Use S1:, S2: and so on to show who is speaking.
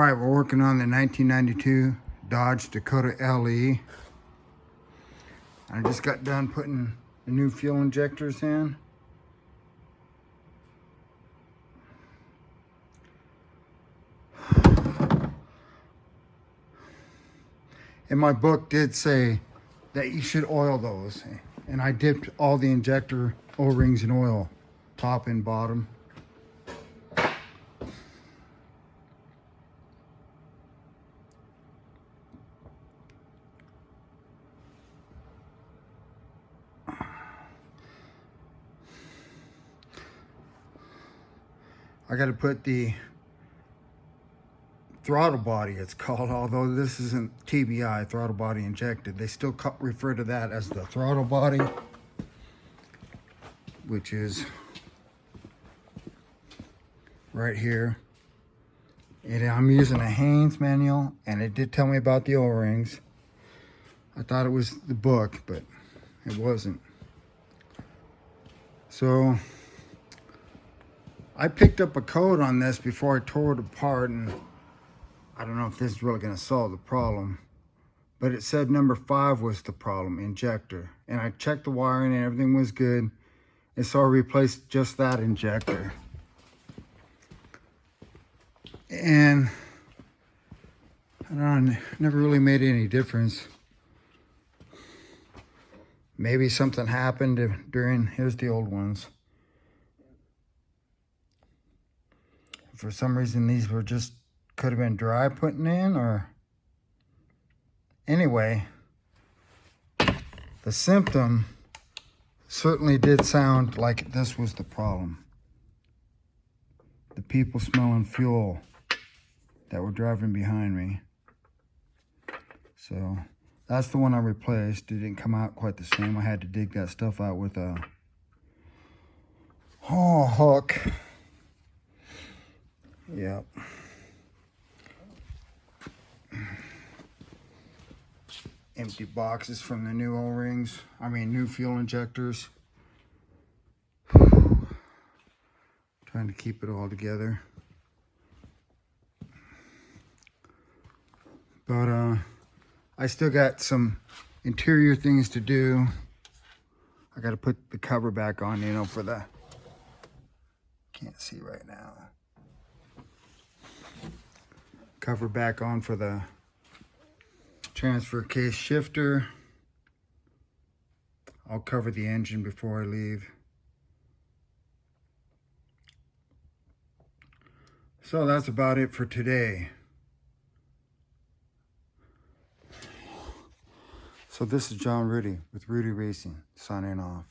S1: right, we're working on the 1992 Dodge Dakota LE. I just got done putting the new fuel injectors in. And my book did say that you should oil those. And I dipped all the injector O-rings in oil, top and bottom. I got to put the throttle body, it's called, although this isn't TBI, throttle body injected. They still refer to that as the throttle body, which is right here. And I'm using a Haynes manual, and it did tell me about the O-rings. I thought it was the book, but it wasn't. So I picked up a code on this before I tore it apart, and I don't know if this is really going to solve the problem, but it said number 5 was the problem, injector. And I checked the wiring and everything was good, and so I replaced just that injector. And I don't know, never really made any difference. Maybe something happened during, here's the old ones. For some reason, these were just, could have been dry putting in, or anyway, the symptom certainly did sound like this was the problem. The people smelling fuel that were driving behind me. So that's the one I replaced. It didn't come out quite the same. I had to dig that stuff out with a hook. Yep. Empty boxes from the new O-rings. I mean, new fuel injectors. Trying to keep it all together. But I still got some interior things to do. I got to put the cover back on, you know, for the, can't see right now. Cover back on for the transfer case shifter. I'll cover the engine before I leave. So that's about it for today. So this is John Rudy with Rudy Racing, signing off.